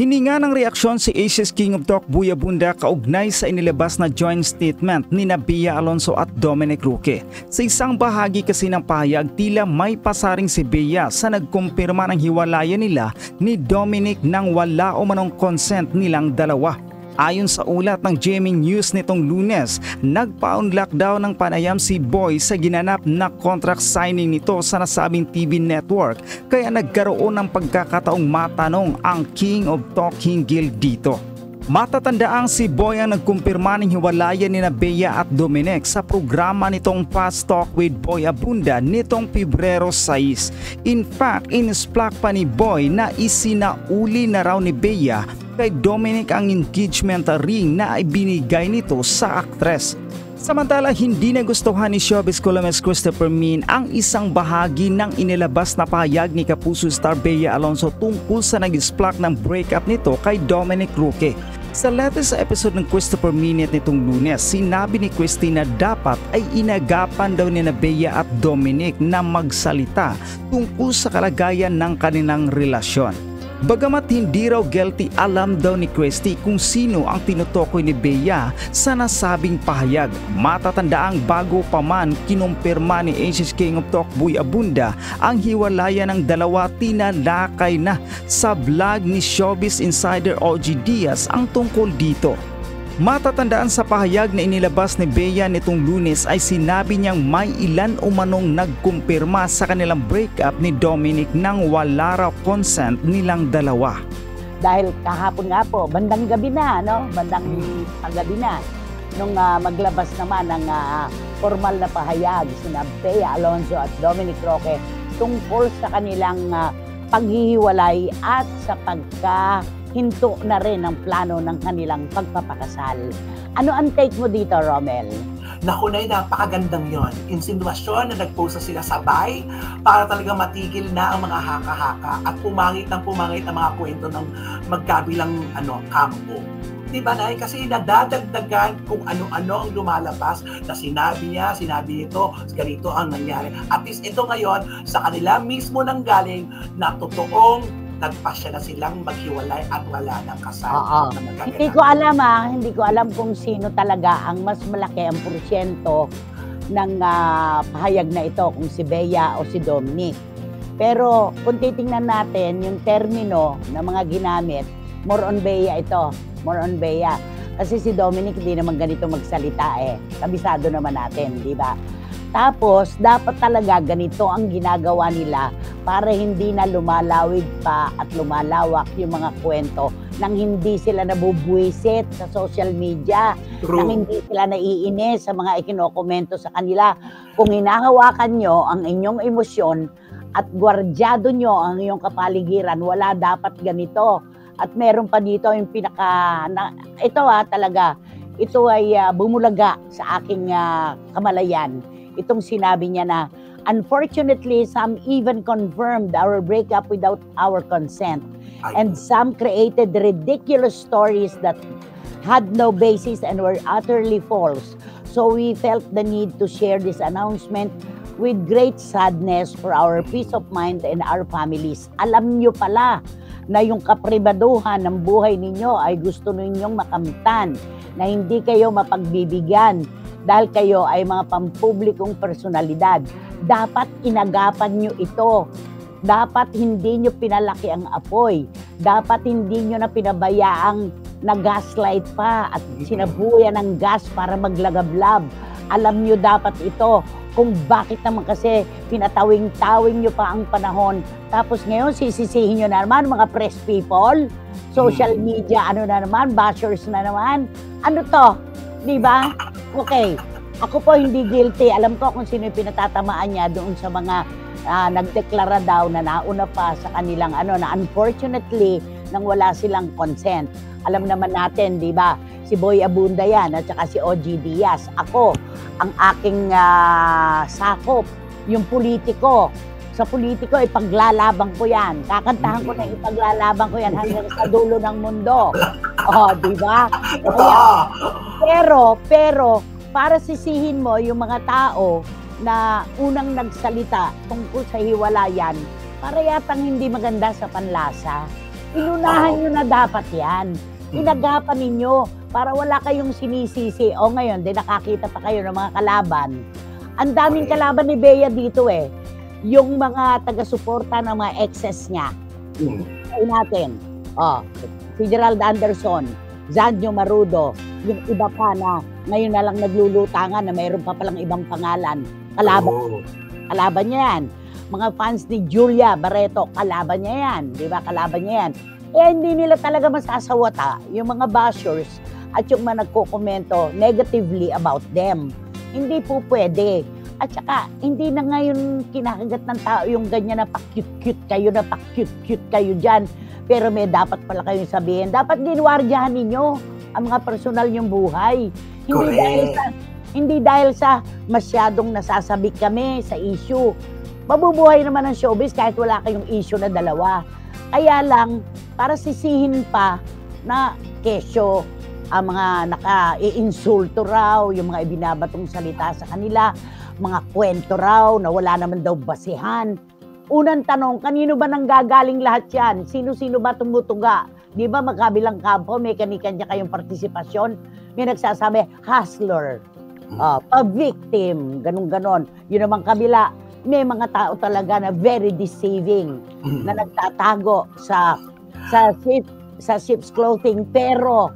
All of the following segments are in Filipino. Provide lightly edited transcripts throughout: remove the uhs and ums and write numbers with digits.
Hininga ng reaksyon si Asia's King of Talk Buya Bunda kaugnay sa inilabas na joint statement ni Bea Alonzo at Dominic Roque. Sa isang bahagi kasi ng pahayag, tila may pasaring si Bea sa nagkumpirma ng hiwalayan nila ni Dominic nang wala o manong consent nilang dalawa. Ayon sa ulat ng GMA News nitong Lunes, nagpa-unlock daw ng panayam si Boy sa ginanap na contract signing nito sa nasabing TV network, kaya nagkaroon ng pagkakataong matanong ang King of Talk hinggil dito. Matatandaang si Boy ang nagkumpirma ng hiwalayan ni Bea at Dominic sa programa nitong Fast Talk with Boy Abunda nitong Pebrero 6. In fact, inisplak pa ni Boy na isinauli na raw ni Bea kay Dominic ang engagement ring na ibinigay nito sa aktres. Samantala, hindi nagustuhan ni showbiz columnist Christopher Min ang isang bahagi ng inilabas na pahayag ni Kapuso star Bea Alonzo tungkol sa nag-splack ng breakup nito kay Dominic Roque. Sa latest episode ng Christopher Minute nitong Lunes, sinabi ni Christy na dapat ay inagapan daw ni Bea at Dominic na magsalita tungkol sa kalagayan ng kanilang relasyon. Bagamat hindi raw guilty, alam daw ni Christy kung sino ang tinutukoy ni Bea sa nasabing pahayag. Matatandaang bago pa man kinumpirma ni Asia's King of Talk Buya Bunda ang hiwalayan ng dalawa, tinalakay na sa vlog ni Showbiz Insider OG Diaz ang tungkol dito. Matatandaan sa pahayag na inilabas ni Bea nitong Lunes ay sinabi niyang may ilan umanong nagkumpirma sa kanilang breakup ni Dominic nang wala raw consent nilang dalawa. Dahil kahapon nga po, bandang gabi na, no? Bandang paggabi na, nung maglabas naman ng formal na pahayag sina Bea Alonzo at Dominic Roque tungkol sa kanilang paghihiwalay at sa hinto na rin ang plano ng kanilang pagpapakasal. Ano ang take mo dito, Romel? Naku, Nay, napakagandang yon. Insinuasyon na nagposa sila sabay para talaga matigil na ang mga haka-haka at pumangit ang mga kwento ng magkabilang kampo. Diba, Nay? Kasi nadadagdagan kung ano-ano ang lumalabas na sinabi nito, ganito ang nangyari. At least ito ngayon, sa kanila mismo nang galing na totoong nagpasya na silang maghiwalay at wala ng kasal. Hindi ko alam kung sino talaga ang mas malaki ang porsyento ng pahayag na ito, kung si Bea o si Dominic. Pero kung titingnan natin yung termino na mga ginamit, more on Bea ito, more on Bea. Kasi si Dominic hindi naman ganito magsalita kabisado naman natin, di ba? Tapos, dapat talaga ganito ang ginagawa nila para hindi na lumalawig pa at lumalawak yung mga kwento nang hindi sila nabubuwisit sa social media, nang hindi sila naiinis sa mga ikinokomento sa kanila. Kung hinahawakan nyo ang inyong emosyon at gwardyado nyo ang inyong kapaligiran, wala dapat ganito. At meron pa dito yung ito ay bumulaga sa aking kamalayan. Itong sinabi niya na, unfortunately, some even confirmed our breakup without our consent. And some created ridiculous stories that had no basis and were utterly false. So we felt the need to share this announcement with great sadness for our peace of mind and our families. Alam niyo pala na yung kapribaduhan ng buhay ninyo ay gusto ninyong makamtan, na hindi kayo mapagbibigyan dahil kayo ay mga pampublikong personalidad. Dapat inagapan nyo ito. Dapat hindi nyo pinalaki ang apoy. Dapat hindi nyo na pinabayaang nag-gaslight pa at sinabuyan ng gas para maglagablab. Alam nyo dapat ito kung bakit naman kasi pinatawing-tawing nyo pa ang panahon. Tapos ngayon sisisihin nyo na naman mga press people, social media, bashers na naman. Ano to? Diba? Okay. Ako po hindi guilty. Alam ko kung sino yung pinatatamaan niya doon sa mga nagdeklara daw na nauna pa sa kanilang na unfortunately nang wala silang consent. Alam naman natin, di ba? Si Boy Abunda yan at saka si OG Diaz. Ako, ang aking sakop, yung politiko. Sa politiko, ipaglalaban ko yan. Kakantahan ko na ipaglalaban ko yan hanggang sa dulo ng mundo. Di ba? Pero, para sisihin mo yung mga tao na unang nagsalita tungkol sa hiwalayan, para yatang hindi maganda sa panlasa. Inunahan nyo na dapat yan. Inagapan ninyo para wala kayong sinisisi. O ngayon, di nakakita pa kayo ng mga kalaban. Ang daming kalaban ni Bea dito eh. Yung mga taga-suporta ng mga exes niya. Ay natin. Si Gerald Anderson, Zanjo Marudo, yung iba pa na ngayon na lang naglulutangan na mayroon pa palang ibang pangalan. Kalaban niya yan. Mga fans ni Julia Barreto, kalaban niya yan. Di ba? Kalaban niya yan. Hindi nila talaga masasawata yung mga bashers at yung mga nagkokomento negatively about them. Hindi po pwede. At saka, hindi na ngayon kinakagat ng tao yung ganyan na pa-cute-cute kayo dyan. Pero may dapat pala kayong sabihin. Dapat ginwardyahan ninyo ang mga personal yung buhay. Hindi dahil sa masyadong nasasabik kami sa issue. Mabubuhay naman ang showbiz kahit wala kayong issue na dalawa. Kaya lang, para sisihin pa na kesyo ang mga naka-iinsulto raw, yung mga ibinabatong salita sa kanila, mga kwento raw na wala naman daw basihan. Unang tanong, kanino ba nanggagaling lahat yan? Sino-sino ba tumutuga? Di ba magkabilang kampo, may kanya kayong partisipasyon? May nagsasabi, hustler, pa-victim, ganun-ganon. Yun naman kabila, may mga tao talaga na very deceiving, na nagtatago sa sheep's clothing, pero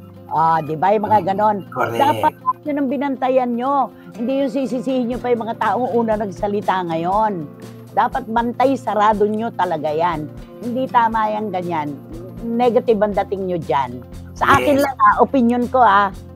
di ba yung mga ganon? Dapat yun ang binantayan nyo. Hindi yung sisisihin nyo pa yung mga taong una nagsalita ngayon. Dapat bantay sarado nyo talaga yan. Hindi tama yung ganyan. Negative ang dating nyo dyan. Sa akin lang, opinion ko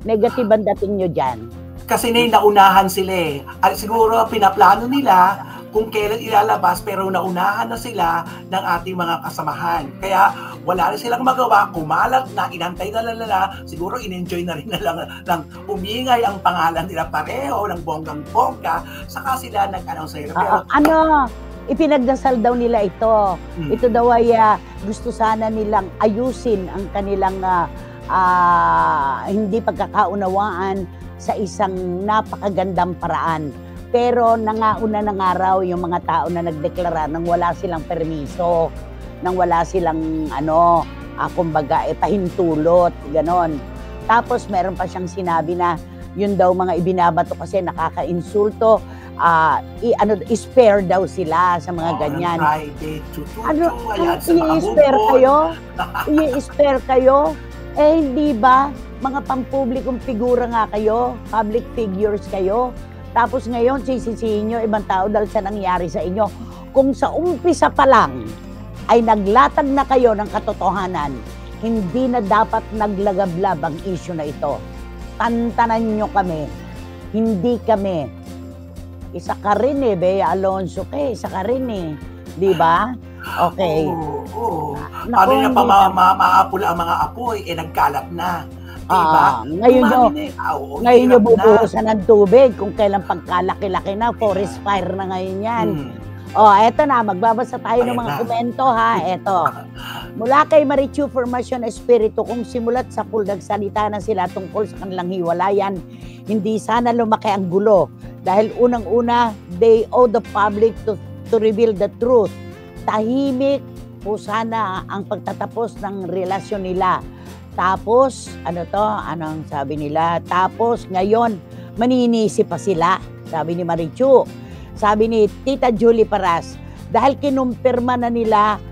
negative ang dating nyo dyan. Kasi naunahan sila eh. At siguro pinaplano nila kung kailan ilalabas, pero naunahan na sila ng ating mga kasamahan. Kaya wala na silang magawa, kumalat na, inantay na lalala, siguro in-enjoy na rin na lang umingay ang pangalan nila pareho, ng bonggang-bongga, saka sila nag-announce sa'yo. Ipinagdasal daw nila ito. Ito daw ay gusto sana nilang ayusin ang kanilang hindi pagkakaunawaan sa isang napakagandang paraan. Pero nangauna na nga raw yung mga tao na nagdeklara nang wala silang permiso, nang wala silang kumbaga pahintulot, ganon. Tapos meron pa siyang sinabi na yun daw mga ibinabato kasi nakaka-insulto, i-spare daw sila sa mga ganyan. I-spare kayo? I-spare kayo? Hindi ba? Mga pampublikong figura nga kayo, public figures kayo. Tapos ngayon, sisisihin nyo ibang tao dahil sa nangyari sa inyo. Kung sa umpisa pa lang ay naglatag na kayo ng katotohanan, hindi na dapat naglagablab ang issue na ito. Tantanan nyo kami. Hindi kami. Isa ka rin Bea Alonzo isa ka rin Di ba? Okay. Paano niya pa maapula ang mga apoy? Nagkalat na. Diba? Ngayon nyo bubuhusan ng tubig kung kailan pagkalaki-laki na, forest fire na ngayon yan. Eto na, magbabasa tayo ng mga komento Eto. Mula kay Marichu Formacion Espiritu, kung simulat sa pool nagsalita na sila tungkol sa kanilang hiwalayan, hindi sana lumaki ang gulo. Dahil unang-una, they owe the public to reveal the truth. Tahimik po sana ang pagtatapos ng relasyon nila. Tapos, anong sabi nila? Tapos, ngayon, maninisi pa sila, sabi ni Marichu. Sabi ni Tita Julie Paras, dahil kinumpirma na nila,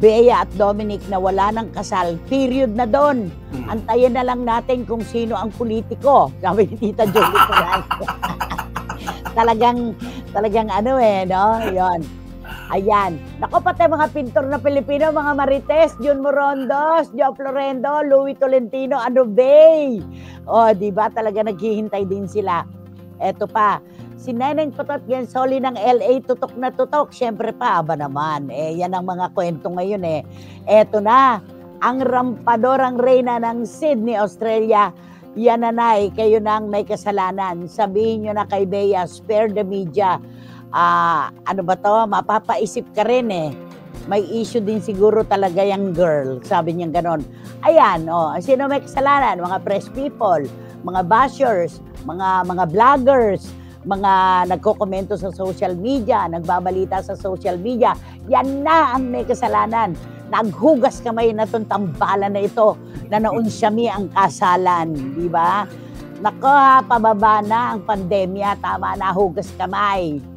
Bea at Dominic na wala ng kasal, period na doon. Antayin na lang natin kung sino ang politiko, sabi ni Tita Julie Paras. talagang Yon. Ayan. Naku, pati mga pintor na Pilipino, mga Marites, Jun Morondos, Joe Florendo, Louis Tolentino, Bay. Di ba talaga naghihintay din sila. Eto pa, si Neneng Totot Gensoli ng LA, tutok na tutok. Siyempre pa, aba naman. Yan ang mga kwento ngayon Eto na, ang rampadorang reyna ng Sydney, Australia. Yan nanay, kayo nang may kasalanan. Sabihin nyo na kay Bea, spare the media. Mapapaisip ka rin May issue din siguro talaga yung girl. Sabi niya ganon. Ayan, sino may kasalanan? Mga press people, mga bashers, mga vloggers, mga nagkokomento sa social media, nagbabalita sa social media. Yan na ang may kasalanan. naghugas kamay na itong tambalan na ito na naunsyami ang kasalan, di ba? Nako, pababa na ang pandemya, tama na, hugas kamay.